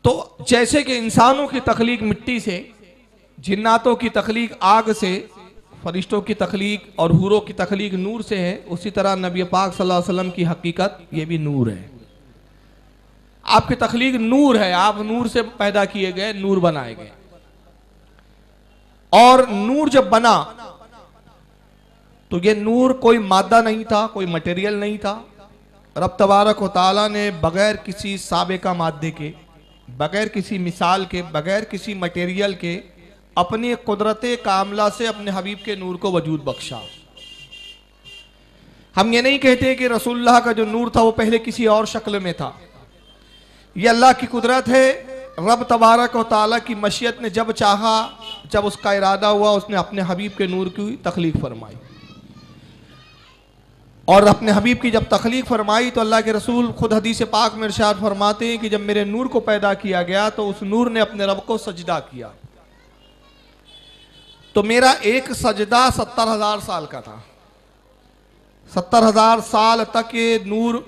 तो जैसे कि इंसानों की तख्लीक मिट्टी से, जिन्नातों की तख्लीक आग से, फरिश्तों की तख्लीक और हूरों की तख्लीक नूर से है, उसी तरह नबी पाक सल्लल्लाहु अलैहि वसल्लम की हकीकत ये भी नूर है। आपकी तख्लीक नूर है, आप नूर से पैदा किए गए, नूर बनाए गए। और नूर जब बना तो ये नूर कोई मादा नहीं था, कोई मटेरियल नहीं था। रब तबारक व तआला ने बगैर किसी साबिका मादे के, बगैर किसी मिसाल के, बगैर किसी मटेरियल के अपनी कुदरत कामला से अपने हबीब के नूर को वजूद बख्शा। हम ये नहीं कहते कि रसूलुल्लाह का जो नूर था वो पहले किसी और शक्ल में था। ये अल्लाह की कुदरत है। रब तबारक व तआला की मशीयत ने जब चाहा, जब उसका इरादा हुआ, उसने अपने हबीब के नूर की तख्लीक फरमाई। और अपने हबीब की जब तख्लीक फरमाई तो अल्लाह के रसूल खुद हदीस पाक में इरशाद फरमाते हैं कि जब मेरे नूर को पैदा किया गया तो उस नूर ने अपने रब को सजदा किया। तो मेरा एक सजदा 70,000 साल का था। 70,000 साल तक ये नूर,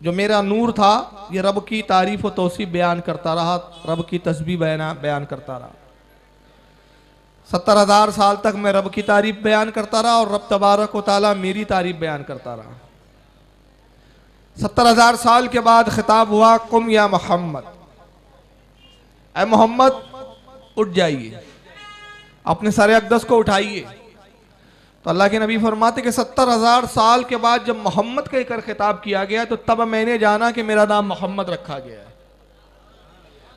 जो मेरा नूर था, ये रब की तारीफ और तौसीफ बयान करता रहा, रब की तस्बीह बयान करता रहा। 70,000 साल तक मैं रब की तारीफ बयान करता रहा और रब तबारक व तआला मेरी तारीफ बयान करता रहा। 70,000 साल के बाद खिताब हुआ, कुम या मोहम्मद, ऐ मोहम्मद उठ जाइए, अपने सर अक़दस को उठाइए। तो अल्लाह के नबी फरमाते कि 70,000 साल के बाद जब मोहम्मद कहकर खिताब किया गया तो तब मैंने जाना कि मेरा नाम मोहम्मद रखा गया है।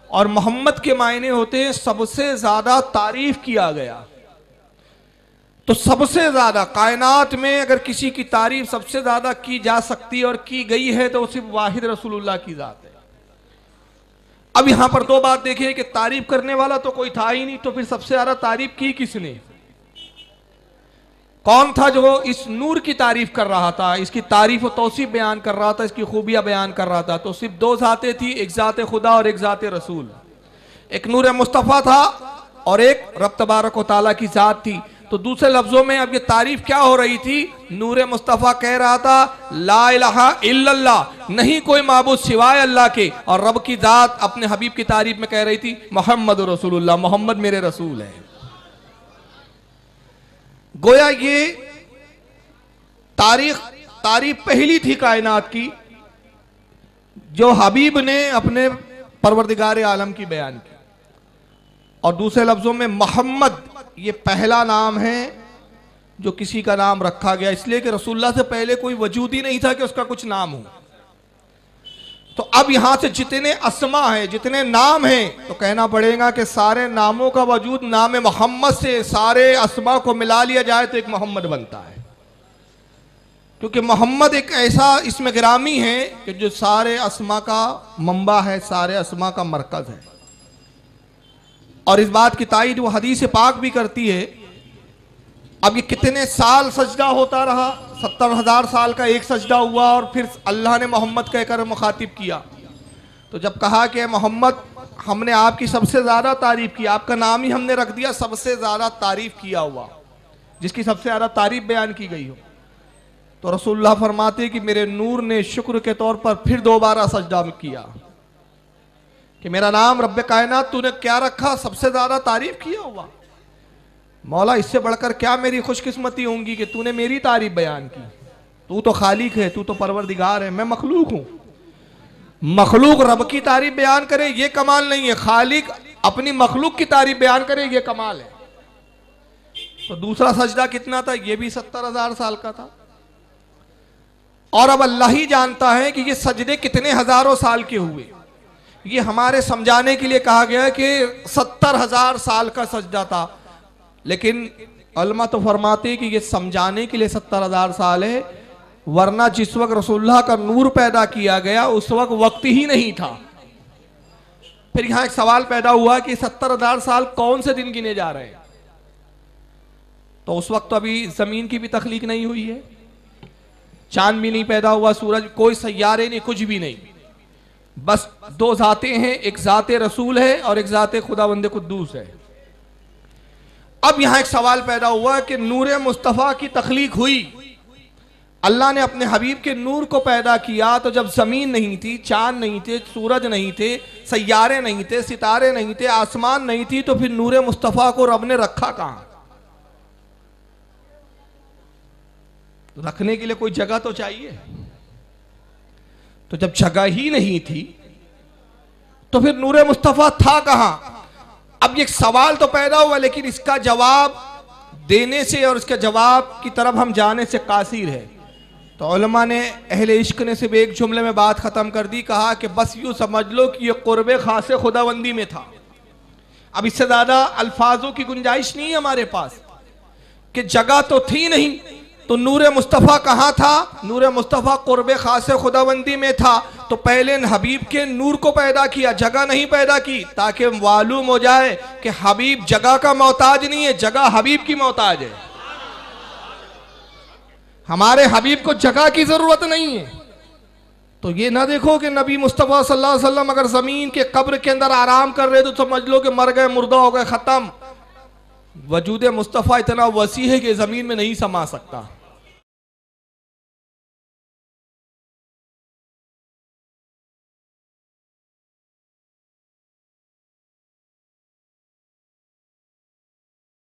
और मोहम्मद के मायने होते हैं सबसे ज्यादा तारीफ किया गया। तो सबसे ज्यादा कायनात में अगर किसी की तारीफ सबसे ज्यादा की जा सकती है और की गई है तो सिर्फ वाहिद रसूलुल्लाह की जात है। अब यहां पर दो बात देखिए कि तारीफ करने वाला तो कोई था ही नहीं, तो फिर सबसे ज्यादा तारीफ की किसने? कौन था जो इस नूर की तारीफ कर रहा था, इसकी तारीफ और तौसीफ बयान कर रहा था, इसकी खूबियां बयान कर रहा था? तो सिर्फ दो जातें थी, एक जात खुदा और एक जात रसूल। एक नूर मुस्तफ़ा था और एक रब तबारक व तआला की जात थी। तो दूसरे लफ्जों में अब ये तारीफ क्या हो रही थी? नूर मुस्तफ़ा कह रहा था ला इलाहा इल्लल्लाह, नहीं कोई माबूद सिवाय अल्लाह के, और रब की जात अपने हबीब की तारीफ में कह रही थी मोहम्मद रसूलुल्लाह, मोहम्मद मेरे रसूल है। गोया ये तारीफ पहली थी कायनात की जो हबीब ने अपने परवरदिगार आलम की बयान की। और दूसरे लफ्जों में मोहम्मद ये पहला नाम है जो किसी का नाम रखा गया, इसलिए कि रसूलुल्लाह से पहले कोई वजूद ही नहीं था कि उसका कुछ नाम हो। तो अब यहां से जितने अस्मा है, जितने नाम हैं, तो कहना पड़ेगा कि सारे नामों का वजूद नाम मोहम्मद से, सारे अस्मा को मिला लिया जाए तो एक मोहम्मद बनता है। क्योंकि मोहम्मद एक ऐसा इसमें गिरामी है कि जो सारे अस्मा का मंबा है, सारे अस्मा का मरकज है। और इस बात की तायीद वो हदीस पाक भी करती है। अब ये कितने साल सजदा होता रहा? 70,000 साल का एक सजदा हुआ और फिर अल्लाह ने मोहम्मद कहकर मुखातिब किया। तो जब कहा कि मोहम्मद हमने आपकी सबसे ज़्यादा तारीफ़ की, आपका नाम ही हमने रख दिया सबसे ज़्यादा तारीफ़ किया हुआ, जिसकी सबसे ज़्यादा तारीफ़ बयान की गई हो, तो रसूलुल्लाह फरमाते कि मेरे नूर ने शुक्र के तौर पर फिर दोबारा सजदा किया कि मेरा नाम रब्बे कायनात तूने क्या रखा? सबसे ज़्यादा तारीफ़ किया हुआ। मौला इससे बढ़कर क्या मेरी खुशकिस्मती होंगी कि तूने मेरी तारीफ बयान की। तू तो खालिक है, तू तो परवरदिगार है, मैं मखलूक हूं। मखलूक रब की तारीफ बयान करे ये कमाल नहीं है, खालिक अपनी मखलूक की तारीफ बयान करे ये कमाल है। तो दूसरा सजदा कितना था? ये भी 70,000 साल का था। और अब अल्लाह ही जानता है कि ये सजदे कितने हजारों साल के हुए। ये हमारे समझाने के लिए कहा गया कि 70,000 साल का सजदा था, लेकिन उलमा तो फरमाते हैं कि ये समझाने के लिए 70,000 साल है, वरना जिस वक्त रसूलुल्लाह का नूर पैदा किया गया उस वक्त ही नहीं था। फिर यहां एक सवाल पैदा हुआ कि 70,000 साल कौन से दिन गिने जा रहे हैं? तो उस वक्त तो अभी जमीन की भी तख्लीक नहीं हुई है, चांद भी नहीं पैदा हुआ, सूरज, कोई सैयारे नहीं, कुछ भी नहीं। बस दो जातें हैं, एक जाते रसूल है और एक जाते खुदावंद कुद्दूस है। अब यहां एक सवाल पैदा हुआ कि नूर मुस्तफ़ा की तख्लीक हुई, अल्लाह ने अपने हबीब के नूर को पैदा किया तो जब ज़मीन नहीं थी, चांद नहीं थे, सूरज नहीं थे, सैयारे नहीं थे, सितारे नहीं थे, आसमान नहीं थी, तो फिर नूर मुस्तफ़ा को रब ने रखा कहाँ? रखने के लिए कोई जगह तो चाहिए। तो जब जगह ही नहीं थी तो फिर नूर मुस्तफ़ा था कहाँ? अब ये सवाल तो पैदा हुआ, लेकिन इसका जवाब देने से और इसके जवाब की तरफ हम जाने से कासिर है। तो उलमा ने, अहले इश्क ने सिर्फ एक जुमले में बात ख़त्म कर दी, कहा कि बस यूँ समझ लो कि ये क़ुर्बे ख़ासे खुदाबंदी में था। अब इससे ज़्यादा अल्फाजों की गुंजाइश नहीं है हमारे पास, कि जगह तो थी नहीं तो नूर मुस्तफ़ा कहाँ था? नूर मुस्तफ़ा क़ुर्बे ख़ासे खुदाबंदी में था, तो पहले हबीब के नूर को पैदा किया, जगह नहीं पैदा की, ताकि मालूम हो जाए कि हबीब जगह का मोहताज नहीं है, जगह हबीब की मोहताज है। हमारे हबीब को जगह की ज़रूरत नहीं है। तो ये ना देखो कि नबी मुस्तफ़ा सल्लल्लाहु अलैहि वसल्लम अगर ज़मीन के कब्र के अंदर आराम कर रहे तो समझ लो कि मर गए, मुर्दा हो गए, ख़त्म। वजूद मुस्तफ़ा इतना वसी है कि ज़मीन में नहीं समा सकता।